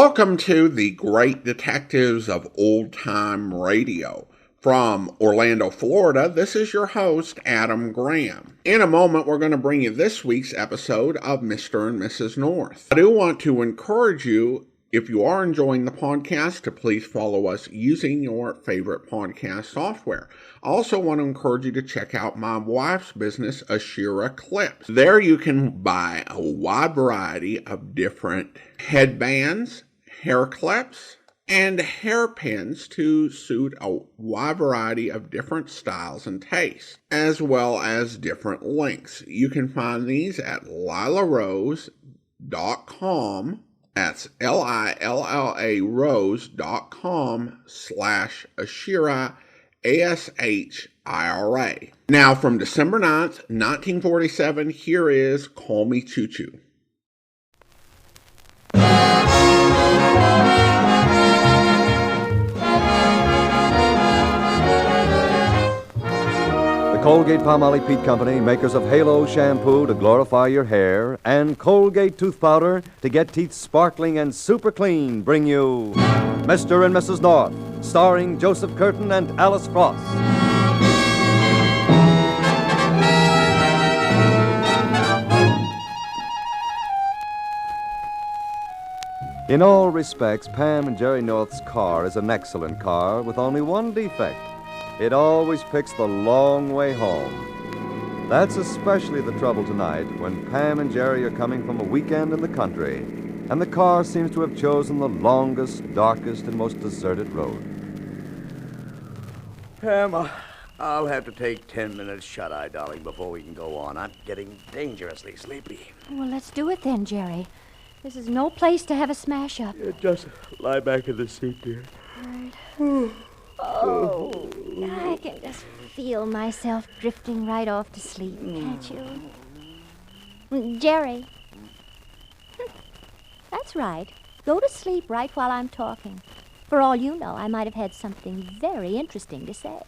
Welcome to the Great Detectives of Old Time Radio. From Orlando, Florida, this is your host, Adam Graham. In a moment, we're going to bring you this week's episode of Mr. and Mrs. North. I do want to encourage you, if you are enjoying the podcast, to please follow us using your favorite podcast software. I also want to encourage you to check out my wife's business, Ashira Clips. There you can buy a wide variety of different headbands, hair clips, and hairpins to suit a wide variety of different styles and tastes, as well as different lengths. You can find these at lilarose.com. That's LILLA rose.com/Ashira, ASHIRA. Now, from December 9th, 1947, here is Call Me Choo. The Colgate-Palmolive Peet Company, makers of Halo shampoo to glorify your hair and Colgate tooth powder to get teeth sparkling and super clean, bring you Mr. and Mrs. North, starring Joseph Curtin and Alice Frost. In all respects, Pam and Jerry North's car is an excellent car with only one defect. It always picks the long way home. That's especially the trouble tonight when Pam and Jerry are coming from a weekend in the country, and the car seems to have chosen the longest, darkest, and most deserted road. Pam, I'll have to take 10 minutes shut-eye, darling, before we can go on. I'm getting dangerously sleepy. Well, let's do it then, Jerry. This is no place to have a smash-up. Just lie back in the seat, dear. Right. Oh, I can just feel myself drifting right off to sleep, can't you? Jerry. That's right. Go to sleep right while I'm talking. For all you know, I might have had something very interesting to say.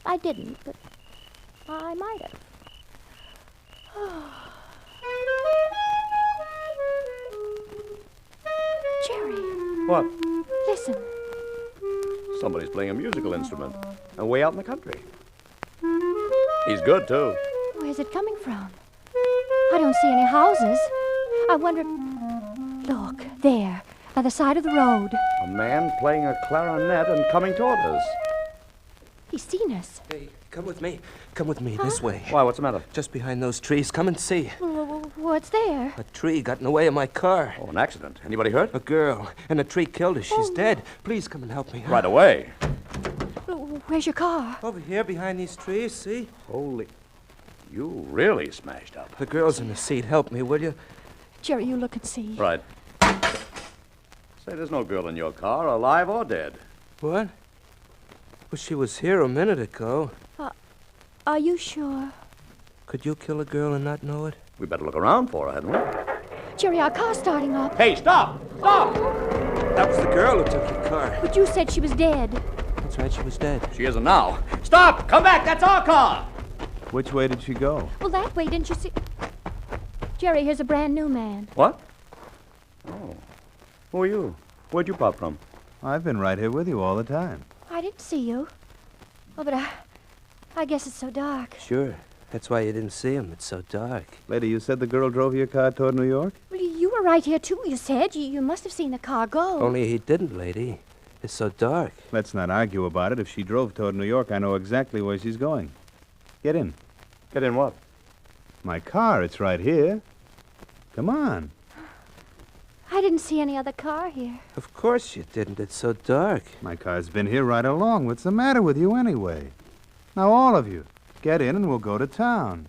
I didn't, but I might have. Jerry. What? Listen. Somebody's playing a musical instrument, and way out in the country. He's good, too. Where's it coming from? I don't see any houses. I wonder... Look, there, by the side of the road. A man playing a clarinet and coming toward us. He's seen us. Hey, come with me. Come with me, this way. Why, what's the matter? Just behind those trees. Come and see. What's there? A tree got in the way of my car. Oh, an accident. Anybody hurt? A girl, and a tree killed her. She's dead. Please come and help me. Right away. Where's your car? Over here, behind these trees, see? Holy... You really smashed up. The girl's in the seat. Help me, will you? Jerry, you look and see. Right. Say, there's no girl in your car, alive or dead. What? Well, she was here a minute ago. Are you sure? Could you kill a girl and not know it? We better look around for her, hadn't we? Jerry, our car's starting up. Hey, stop! Stop! That was the girl who took your car. But you said she was dead. That's right, she was dead. She isn't now. Stop! Come back! That's our car! Which way did she go? Well, that way, didn't you see? Jerry, here's a brand new man. What? Oh. Who are you? Where'd you pop from? I've been right here with you all the time. I didn't see you. Oh, but I guess it's so dark. Sure. That's why you didn't see him. It's so dark. Lady, you said the girl drove your car toward New York? Well, you were right here, too, you said. You must have seen the car go. Only he didn't, lady. It's so dark. Let's not argue about it. If she drove toward New York, I know exactly where she's going. Get in. Get in what? My car, it's right here. Come on. I didn't see any other car here. Of course you didn't. It's so dark. My car's been here right along. What's the matter with you anyway? Now, all of you, get in and we'll go to town.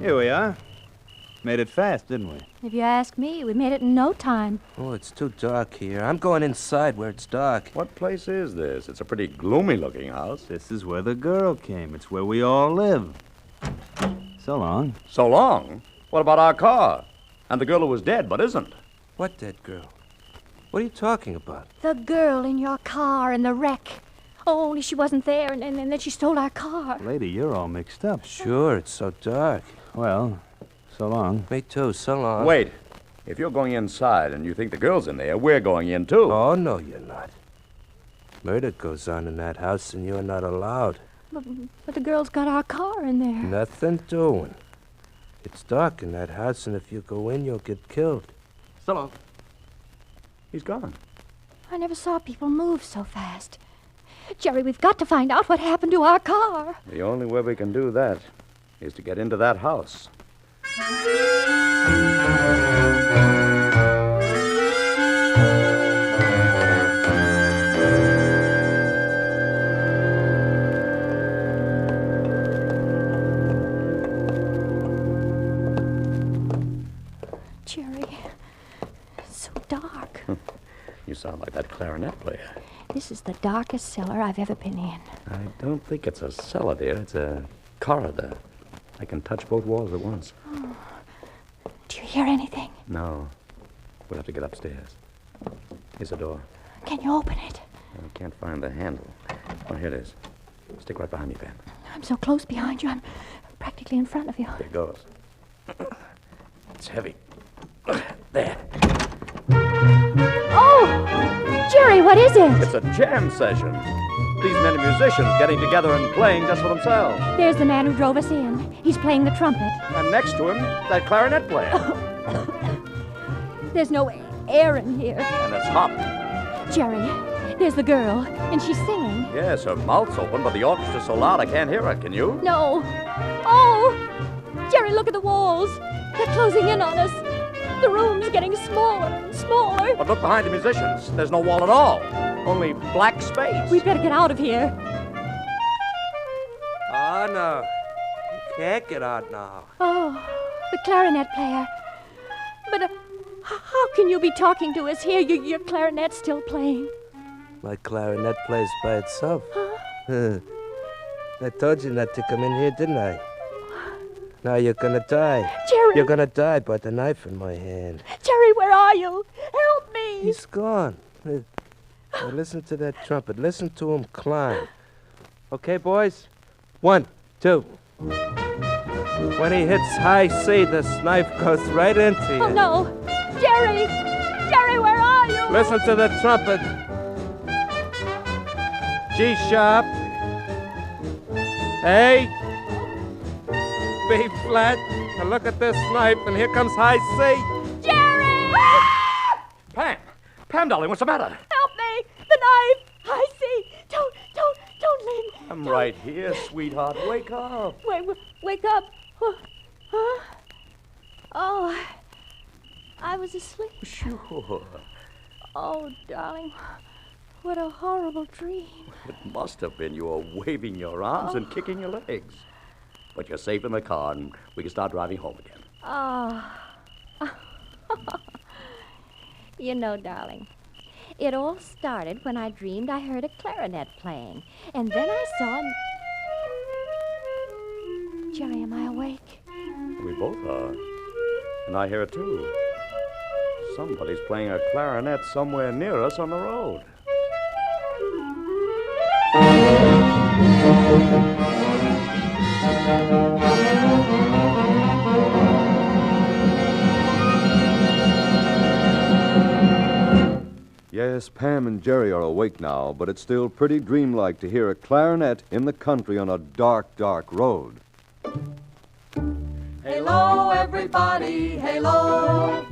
Here we are. Made it fast, didn't we? If you ask me, we made it in no time. Oh, it's too dark here. I'm going inside where it's dark. What place is this? It's a pretty gloomy-looking house. This is where the girl came. It's where we all live. So long. So long? What about our car? And the girl who was dead but isn't? What dead girl? What are you talking about? The girl in your car in the wreck. Oh, only she wasn't there, and then she stole our car. Lady, you're all mixed up. Sure, it's so dark. Well, so long. Me too, so long. Wait. If you're going inside and you think the girl's in there, we're going in, too. Oh, no, you're not. Murder goes on in that house, and you're not allowed. But the girl's got our car in there. Nothing doing. It's dark in that house, and if you go in, you'll get killed. So long. He's gone. I never saw people move so fast. Jerry, we've got to find out what happened to our car. The only way we can do that is to get into that house. Jerry, it's so dark. You sound like that clarinet player. This is the darkest cellar I've ever been in. I don't think it's a cellar, dear. It's a corridor. I can touch both walls at once. Oh. Do you hear anything? No. We'll have to get upstairs. Here's the door. Can you open it? I can't find the handle. Oh, here it is. Stick right behind me, Pam. I'm so close behind you. I'm practically in front of you. Here it goes. It's heavy. There. Oh! Jerry, what is it? It's a jam session. These men are musicians getting together and playing just for themselves. There's the man who drove us in. He's playing the trumpet. And next to him, that clarinet player. There's no air in here. And it's hot. Jerry, there's the girl, and she's singing. Yes, her mouth's open, but the orchestra's so loud I can't hear her. Can you? No. Oh! Jerry, look at the walls. They're closing in on us. The room's getting smaller and smaller. But look behind the musicians. There's no wall at all. Only black space. We'd better get out of here. Oh, no. You can't get out now. Oh, the clarinet player. But how can you be talking to us here? Your clarinet's still playing. My clarinet plays by itself. Huh? I told you not to come in here, didn't I? Now you're gonna die. Jerry! You're gonna die by the knife in my hand. Jerry, where are you? Help me! He's gone. Now listen to that trumpet. Listen to him climb. Okay, boys? 1, 2. When he hits high C, this knife goes right into you. Oh, no. Jerry! Jerry, where are you? Listen to the trumpet. G sharp. A. B flat. Now look at this knife, and here comes high C. Jerry! Pam! Pam, darling, what's the matter? Help me! The knife! I see! Don't leave me. I'm right here, sweetheart. Wake up. Wake up. Huh? Oh, I was asleep. Sure. Oh, darling, what a horrible dream. It must have been. You were waving your arms and kicking your legs. But you're safe in the car, and we can start driving home again. Oh. You know, darling, it all started when I dreamed I heard a clarinet playing. And then I saw him. Jerry, am I awake? We both are. And I hear it, too. Somebody's playing a clarinet somewhere near us on the road. Yes, Pam and Jerry are awake now, but it's still pretty dreamlike to hear a clarinet in the country on a dark, dark road. Halo, everybody, halo.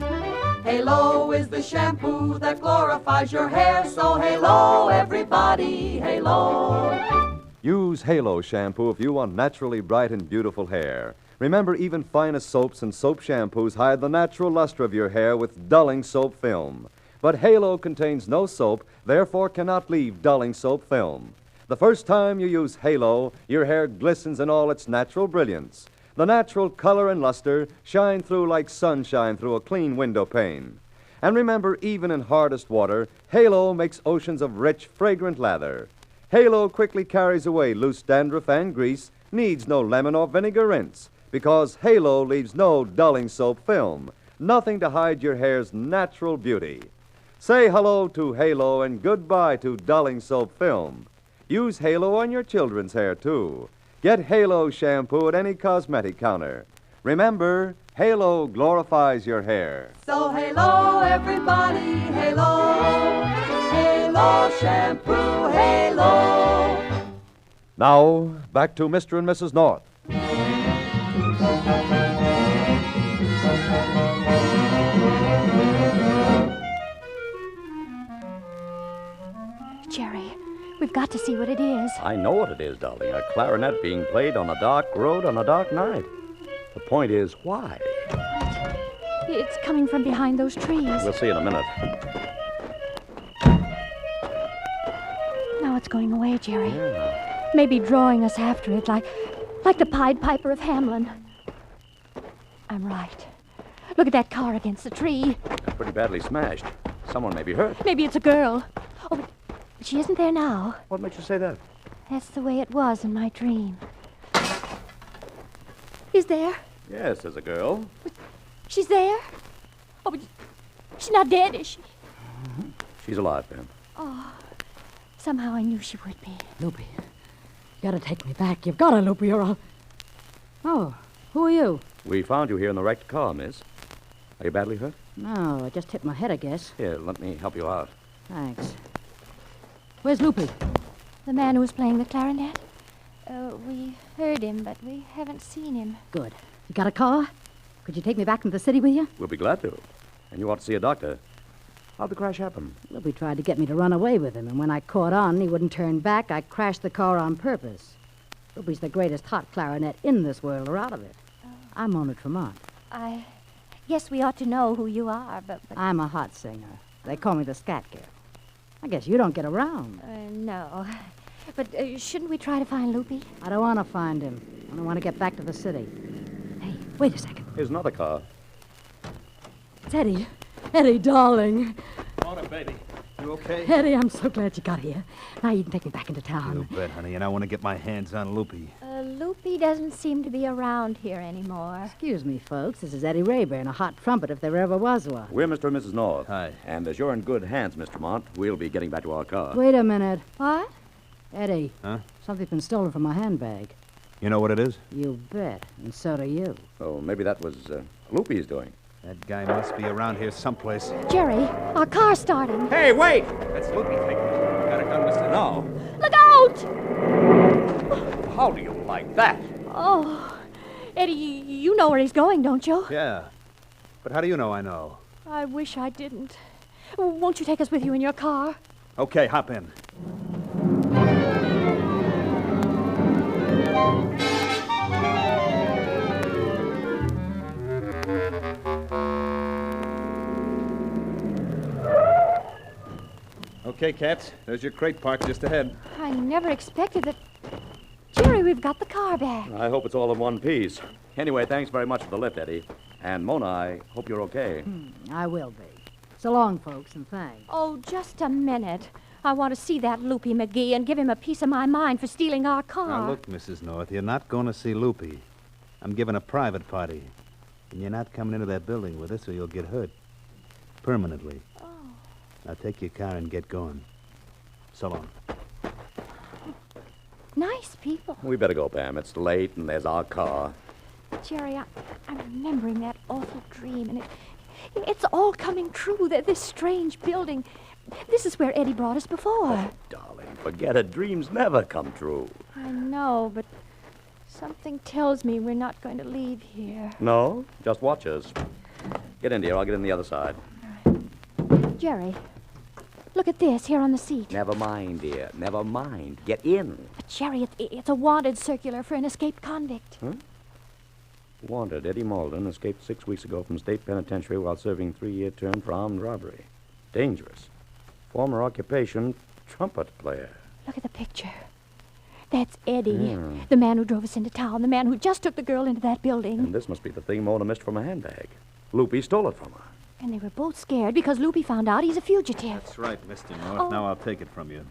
Halo is the shampoo that glorifies your hair, so halo, everybody, halo. Use Halo shampoo if you want naturally bright and beautiful hair. Remember, even finest soaps and soap shampoos hide the natural luster of your hair with dulling soap film. But Halo contains no soap, therefore cannot leave dulling soap film. The first time you use Halo, your hair glistens in all its natural brilliance. The natural color and luster shine through like sunshine through a clean window pane. And remember, even in hardest water, Halo makes oceans of rich, fragrant lather. Halo quickly carries away loose dandruff and grease, needs no lemon or vinegar rinse, because Halo leaves no dulling soap film, nothing to hide your hair's natural beauty. Say hello to Halo and goodbye to dulling soap film. Use Halo on your children's hair, too. Get Halo shampoo at any cosmetic counter. Remember, Halo glorifies your hair. So halo, everybody, halo. Halo shampoo, halo. Now, back to Mr. and Mrs. North. Jerry, we've got to see what it is. I know what it is, darling. A clarinet being played on a dark road on a dark night. The point is, why? It's coming from behind those trees. We'll see in a minute. Now it's going away, Jerry. Yeah. Maybe drawing us after it, like the Pied Piper of Hamelin. I'm right. Look at that car against the tree. It's pretty badly smashed. Someone may be hurt. Maybe it's a girl. Oh, but she isn't there now. What makes you say that? That's the way it was in my dream. He's there. Yes, there's a girl. She's there. Oh, but she's not dead, is she? She's alive, Pam. Oh, somehow I knew she would be. Loopy, you gotta take me back. You've gotta, Loopy, or I'll... Oh, who are you? We found you here in the wrecked car, miss. Are you badly hurt? No, I just hit my head, I guess. Here, let me help you out. Thanks. Where's Loopy? The man who was playing the clarinet? We heard him, but we haven't seen him. Good. You got a car? Could you take me back into the city with you? We'll be glad to. And you ought to see a doctor. How'd the crash happen? Loopy tried to get me to run away with him, and when I caught on, he wouldn't turn back. I crashed the car on purpose. Loopy's the greatest hot clarinet in this world, or out of it. I'm Mona Tremont. I guess we ought to know who you are, but... I'm a hot singer. They call me the Scat Girl. I guess you don't get around. No. But shouldn't we try to find Loopy? I don't want to find him. I don't want to get back to the city. Hey, wait a second. Here's another car. It's Eddie. Eddie, darling. Mona, baby. You okay? Eddie, I'm so glad you got here. Now you can take me back into town. You bet, honey, and I want to get my hands on Loopy. Loopy doesn't seem to be around here anymore. Excuse me, folks. This is Eddie Rayburn, a hot trumpet if there ever was one. We're Mr. and Mrs. North. Hi. And as you're in good hands, Mr. Mont, we'll be getting back to our car. Wait a minute. What? Eddie. Huh? Something's been stolen from my handbag. You know what it is? You bet. And so do you. Oh, maybe that was Loopy's doing. That guy must be around here someplace. Jerry, our car's starting. Hey, wait! That's Loopy taking it. Got a gun, mister? No. Look out! How do you like that? Oh, Eddie, you know where he's going, don't you? Yeah. But how do you know I know? I wish I didn't. Won't you take us with you in your car? Okay, hop in. Okay, cats. There's your crate parked just ahead. I never expected that. Jerry, we've got the car back. I hope it's all in one piece. Anyway, thanks very much for the lift, Eddie. And Mona, I hope you're okay. I will be. So long, folks, and thanks. Oh, just a minute. I want to see that Loopy McGee and give him a piece of my mind for stealing our car. Now, look, Mrs. North, you're not going to see Loopy. I'm giving a private party. And you're not coming into that building with us or you'll get hurt. Permanently. Oh. Now, take your car and get going. So long. Nice people. We better go, Pam. It's late, and there's our car. Jerry, I'm remembering that awful dream, and it's all coming true. This strange building. This is where Eddie brought us before. Darling, forget it. Dreams never come true. I know, but something tells me we're not going to leave here. No? Just watch us. Get in, dear. I'll get in the other side. Jerry, look at this here on the seat. Never mind, dear. Never mind. Get in. But Jerry, it's a wanted circular for an escaped convict. Huh? Wanted, Eddie Malden escaped 6 weeks ago from state penitentiary while serving 3-year term for armed robbery. Dangerous. Former occupation, trumpet player. Look at the picture. That's Eddie, Yeah. the man who drove us into town, the man who just took the girl into that building. And this must be the thing Mona missed from her handbag. Loopy stole it from her. And they were both scared because Loopy found out he's a fugitive. That's right, Mr. North. Oh. Now I'll take it from you.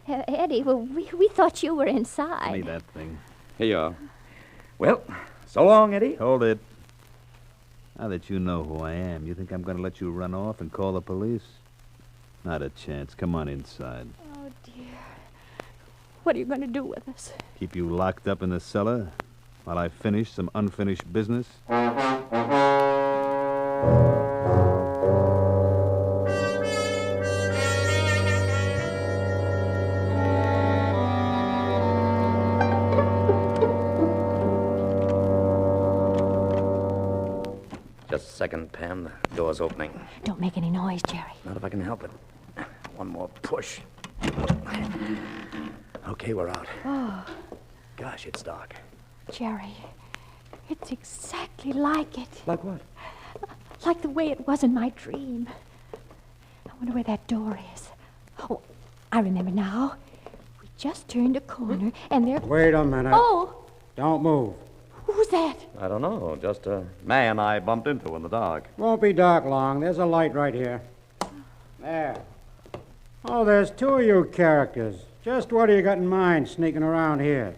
Eddie, well, we thought you were inside. Give me that thing. Here you are. Well, so long, Eddie. Hold it. Now that you know who I am, you think I'm going to let you run off and call the police? Not a chance. Come on inside. Oh, dear. What are you going to do with us? Keep you locked up in the cellar while I finish some unfinished business? Just a second, Pam. The door's opening. Don't make any noise, Jerry. Not if I can help it. One more push. Okay, we're out. Oh, Gosh, it's dark. Jerry, it's exactly like it. Like what? Like the way it was in my dream. I wonder where that door is. Oh, I remember now. We just turned a corner, and there... Wait a minute. Oh, Don't move. who's that? I don't know. Just a man I bumped into in the dark. Won't be dark long. There's a light right here. There. Oh, there's two of you characters. Just what do you got in mind sneaking around here?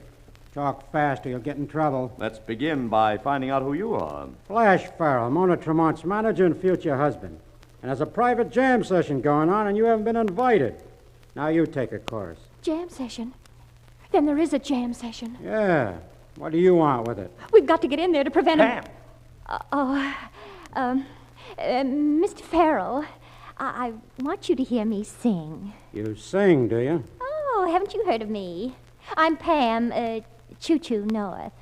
Talk fast or you'll get in trouble. Let's begin by finding out who you are. Flash Farrell, Mona Tremont's manager and future husband. And there's a private jam session going on and you haven't been invited. Now you take a course. Jam session? Then there is a jam session. Yeah. What do you want with it? We've got to get in there to prevent Pam! Mr. Farrell, I want you to hear me sing. You sing, do you? Oh, haven't you heard of me? I'm Pam, Choo North.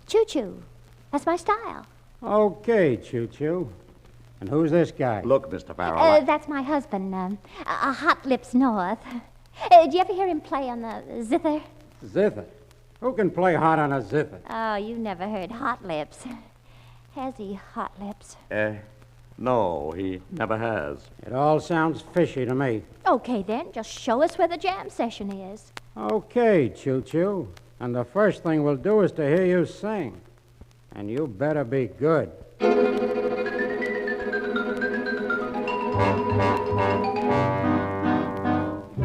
Choo. That's my style. Okay, Choo. And who's this guy? Look, Mr. Farrell. That's my husband, Hot Lips North. Did you ever hear him play on the zither? Zither. Who can play hot on a zither? Oh, you never heard Hot Lips. Has he, Hot Lips? No, he never has. It all sounds fishy to me. Okay, then. Just show us where the jam session is. Okay, Choo. And the first thing we'll do is to hear you sing. And you better be good.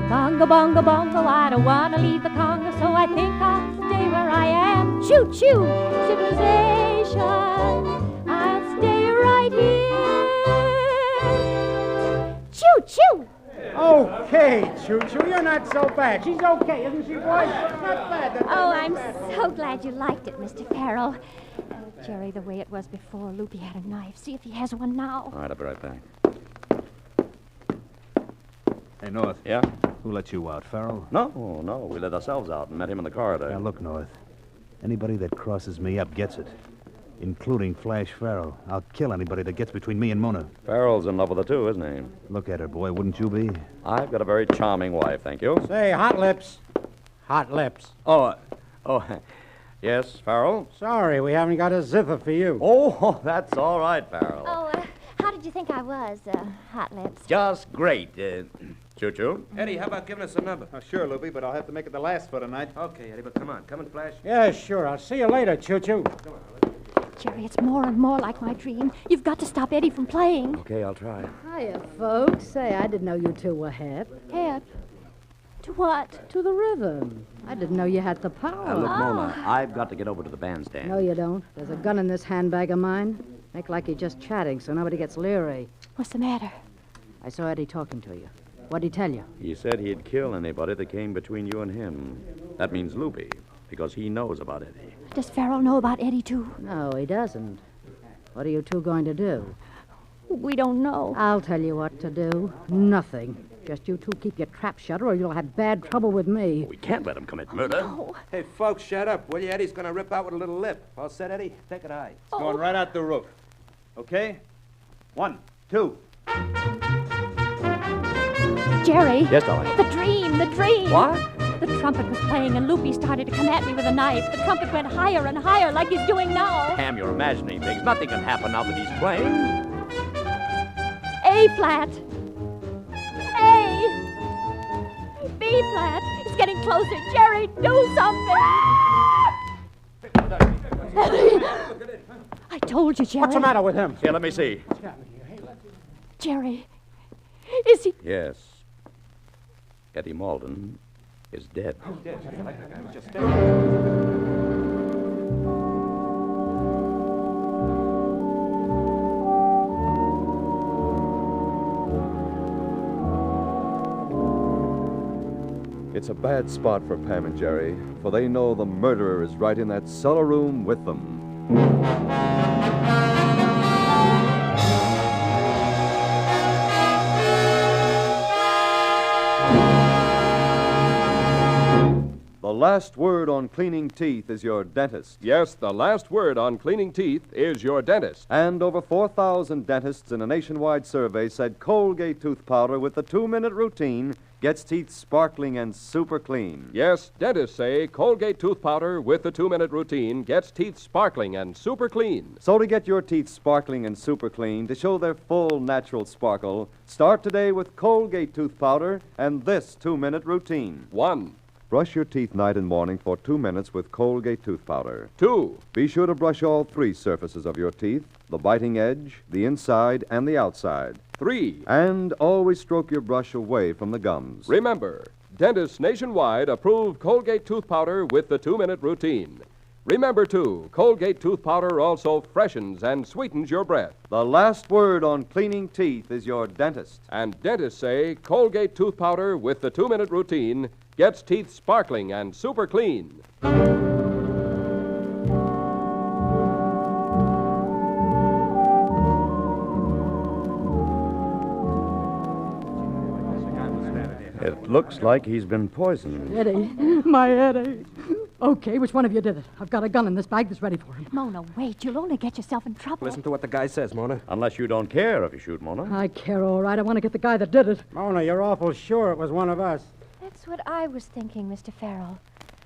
Bongo, bongo, bongo, I don't want to leave the Congo, so I think I'll stay where I am. Choo, civilization, I'll stay right here. Choo. Okay, Choo, you're not so bad. She's okay, isn't she, boys? Not bad. Oh, I'm so glad you liked it, Mr. Farrell. Jerry, the way it was before, Loopy had a knife. See if he has one now. All right, I'll be right back. Hey, North. Yeah? Who let you out, Farrell? No. We let ourselves out and met him in the corridor. Now, look, North. Anybody that crosses me up gets it, including Flash Farrell. I'll kill anybody that gets between me and Mona. Farrell's in love with her, too, isn't he? Look at her, boy. Wouldn't you be? I've got a very charming wife, thank you. Say, Hot Lips. Oh, yes, Farrell? Sorry, we haven't got a zither for you. Oh, that's all right, Farrell. Oh, how did you think I was, Hot Lips? Just great. Choo. Eddie, how about giving us a number? Oh, sure, Loopy, but I'll have to make it the last for tonight. Okay, Eddie, but come on, Flash. Yeah, sure. I'll see you later, Choo. Jerry, it's more and more like my dream. You've got to stop Eddie from playing. Okay, I'll try. Hiya, folks. Say, I didn't know you two were hip. Hip? To what? To the rhythm. I didn't know you had the power. Look, Mona, I've got to get over to the bandstand. No, you don't. There's a gun in this handbag of mine. Make like you're just chatting so nobody gets leery. What's the matter? I saw Eddie talking to you. What'd he tell you? He said he'd kill anybody that came between you and him. That means Loopy, because he knows about Eddie. Does Farrell know about Eddie, too? No, he doesn't. What are you two going to do? We don't know. I'll tell you what to do. Nothing. Just you two keep your trap shut or you'll have bad trouble with me. We can't let him commit murder. Oh. Hey, folks, shut up, will you? Eddie's gonna rip out with a little lip. All set, Eddie? Take it high. It's going right out the roof. Okay? 1, 2. Jerry. Yes, darling. The dream. What? The trumpet was playing and Loopy started to come at me with a knife. The trumpet went higher and higher like he's doing now. Pam, you're imagining things. Nothing can happen now that he's playing. A flat. A. B flat. It's getting closer. Jerry, do something. I told you, Jerry. What's the matter with him? Here, let me see. Jerry, is he... Yes. Eddie Malden is dead. It's a bad spot for Pam and Jerry, for they know the murderer is right in that cellar room with them. The last word on cleaning teeth is your dentist. Yes, the last word on cleaning teeth is your dentist. And over 4,000 dentists in a nationwide survey said Colgate tooth powder with the 2-minute routine gets teeth sparkling and super clean. Yes, dentists say Colgate tooth powder with the 2-minute routine gets teeth sparkling and super clean. So to get your teeth sparkling and super clean, to show their full natural sparkle, start today with Colgate tooth powder and this 2-minute routine. 1. Brush your teeth night and morning for 2 minutes with Colgate tooth powder. 2. Be sure to brush all 3 surfaces of your teeth, the biting edge, the inside, and the outside. 3. And always stroke your brush away from the gums. Remember, dentists nationwide approve Colgate tooth powder with the 2-minute routine. Remember, too, Colgate tooth powder also freshens and sweetens your breath. The last word on cleaning teeth is your dentist. And dentists say Colgate tooth powder with the 2-minute routine gets teeth sparkling and super clean. It looks like he's been poisoned. Eddie, my Eddie. Okay, which one of you did it? I've got a gun in this bag that's ready for him. Mona, wait. You'll only get yourself in trouble. Listen to what the guy says, Mona. Unless you don't care if you shoot, Mona. I care, all right. I want to get the guy that did it. Mona, you're awful sure it was one of us. That's what I was thinking, Mr. Farrell.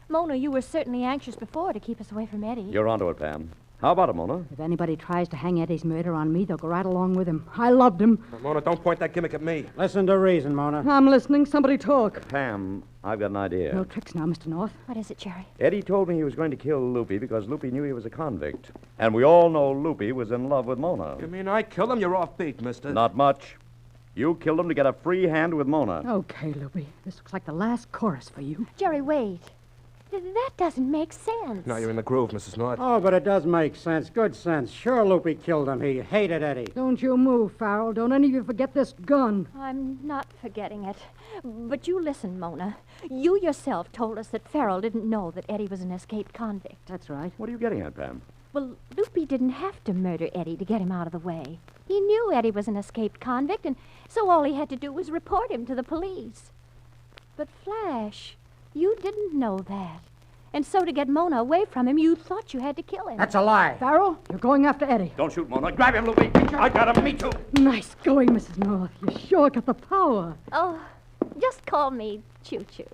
Mona, you were certainly anxious before to keep us away from Eddie. You're onto it, Pam. How about it, Mona? If anybody tries to hang Eddie's murder on me, they'll go right along with him. I loved him. Mona, don't point that gimmick at me. Listen to reason, Mona. I'm listening. Somebody talk. Pam, I've got an idea. No tricks now, Mr. North. What is it, Jerry? Eddie told me he was going to kill Loopy because Loopy knew he was a convict. And we all know Loopy was in love with Mona. You mean I killed him? You're off beat, mister. Not much. You killed him to get a free hand with Mona. Okay, Loopy. This looks like the last chorus for you. Jerry, wait. That doesn't make sense. Now you're in the groove, Mrs. North. Oh, but it does make sense. Good sense. Sure, Loopy killed him. He hated Eddie. Don't you move, Farrell. Don't any of you forget this gun. I'm not forgetting it. But you listen, Mona. You yourself told us that Farrell didn't know that Eddie was an escaped convict. That's right. What are you getting at, Pam? Well, Loopy didn't have to murder Eddie to get him out of the way. He knew Eddie was an escaped convict, and so all he had to do was report him to the police. But Flash, you didn't know that. And so to get Mona away from him, you thought you had to kill him. That's a lie. Farrell, you're going after Eddie. Don't shoot, Mona. Grab him, Loopy. I got him. Me too. Nice going, Mrs. North. You sure got the power. Oh, just call me Choo Choo.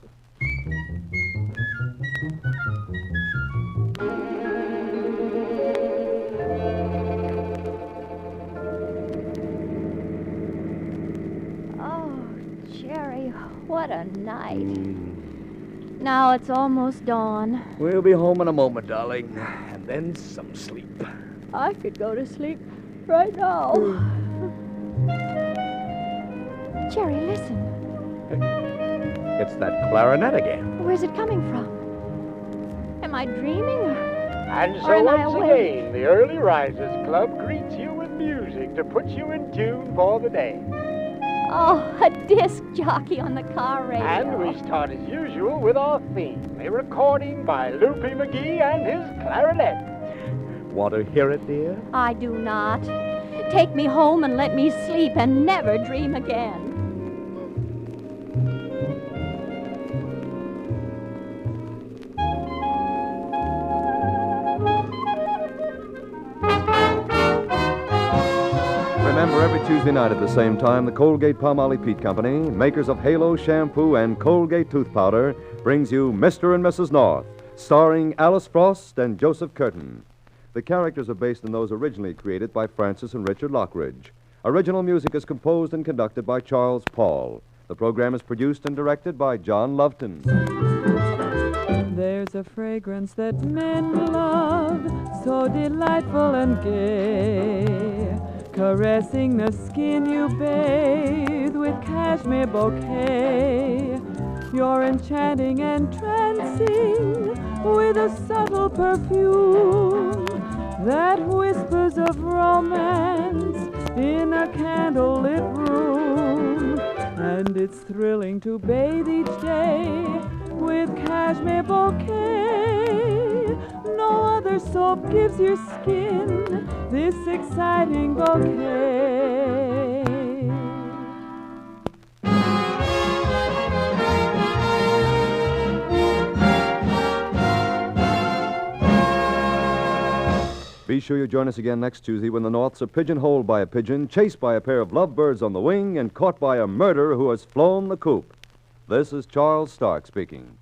Oh, Jerry, what a night. Now it's almost dawn. We'll be home in a moment, darling. And then some sleep. I could go to sleep right now. Jerry, listen. It's that clarinet again. Where's it coming from? Am I dreaming? And Or so am I once awake? again, the Early Risers Club greets you with music to put you in tune for the day. Oh, a disc jockey on the car radio. And we start as usual with our theme, a recording by Loopy McGee and his clarinet. Want to hear it, dear? I do not. Take me home and let me sleep and never dream again. Remember, every Tuesday night at the same time, the Colgate-Palmolive Peet Company, makers of Halo shampoo and Colgate tooth powder, brings you Mr. and Mrs. North, starring Alice Frost and Joseph Curtin. The characters are based on those originally created by Francis and Richard Lockridge. Original music is composed and conducted by Charles Paul. The program is produced and directed by John Loveton. There's a fragrance that men love, so delightful and gay, caressing the skin you bathe with cashmere bouquet. You're enchanting and trancing with a subtle perfume that whispers of romance in a candlelit room. As And it's thrilling to bathe each day with cashmere bouquet. No other soap gives your skin this exciting bouquet. Be sure you join us again next Tuesday when the Norths are pigeonholed by a pigeon, chased by a pair of lovebirds on the wing, and caught by a murderer who has flown the coop. This is Charles Stark speaking.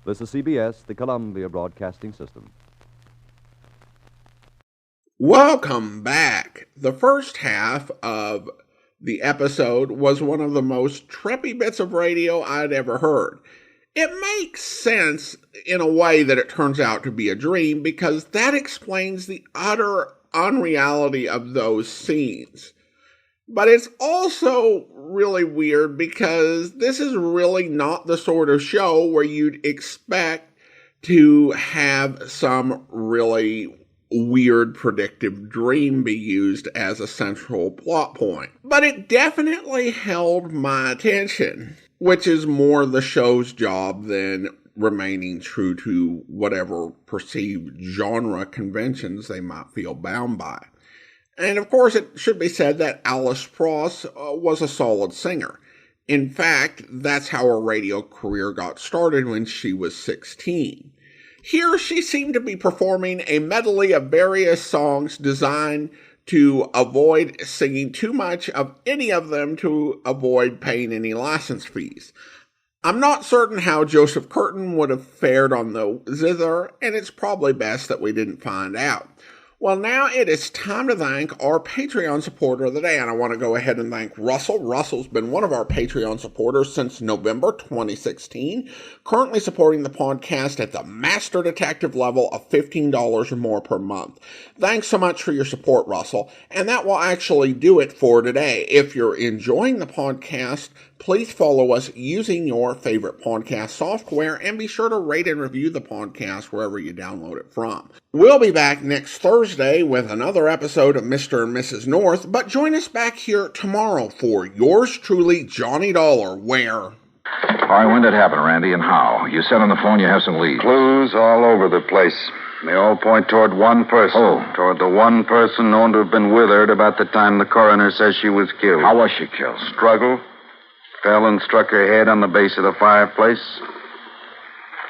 This is CBS, the Columbia Broadcasting System. Welcome back. The first half of the episode was one of the most trippy bits of radio I'd ever heard. It makes sense in a way that it turns out to be a dream because that explains the utter unreality of those scenes. But it's also really weird because this is really not the sort of show where you'd expect to have some really weird predictive dream be used as a central plot point. But it definitely held my attention, which is more the show's job than remaining true to whatever perceived genre conventions they might feel bound by. And of course, it should be said that Alice Pross was a solid singer. In fact, that's how her radio career got started when she was 16. Here, she seemed to be performing a medley of various songs designed to avoid singing too much of any of them to avoid paying any license fees. I'm not certain how Joseph Curtin would have fared on the zither, and it's probably best that we didn't find out. Well, now it is time to thank our Patreon supporter of the day, and I want to go ahead and thank Russell. Russell's been one of our Patreon supporters since November 2016, currently supporting the podcast at the Master Detective level of $15 or more per month. Thanks so much for your support, Russell, and that will actually do it for today. If you're enjoying the podcast, please follow us using your favorite podcast software and be sure to rate and review the podcast wherever you download it from. We'll be back next Thursday with another episode of Mr. and Mrs. North, but join us back here tomorrow for yours truly, Johnny Dollar, where... All right, when did it happen, Randy, and how? You said on the phone you have some leads. Clues all over the place. They all point toward one person. Oh. Toward the one person known to have been with her at about the time the coroner says she was killed. How was she killed? Struggle. Fell and struck her head on the base of the fireplace.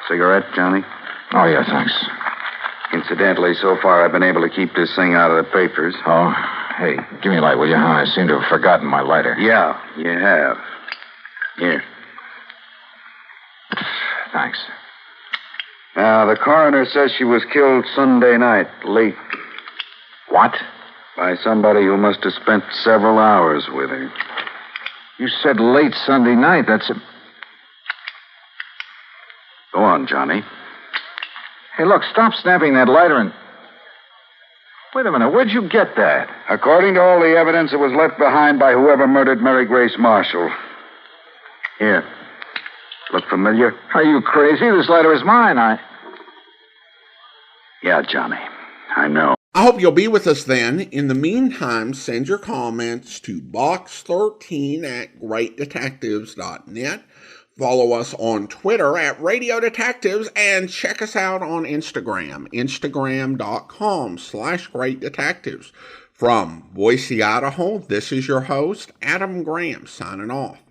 Cigarette, Johnny? Oh, yeah, thanks. Incidentally, so far I've been able to keep this thing out of the papers. Oh, hey, give me a light, will you? I seem to have forgotten my lighter. Yeah, you have. Here. Thanks. Now, the coroner says she was killed Sunday night, late. What? By somebody who must have spent several hours with her. You said late Sunday night. That's a... Go on, Johnny. Hey, look, stop snapping that lighter and... Wait a minute, where'd you get that? According to all the evidence, it was left behind by whoever murdered Mary Grace Marshall. Here. Look familiar? Are you crazy? This lighter is mine. Yeah, Johnny. I know. I hope you'll be with us then. In the meantime, send your comments to box13@greatdetectives.net. Follow us on Twitter at Radio Detectives and check us out on Instagram, instagram.com/greatdetectives. From Boise, Idaho, this is your host, Adam Graham, signing off.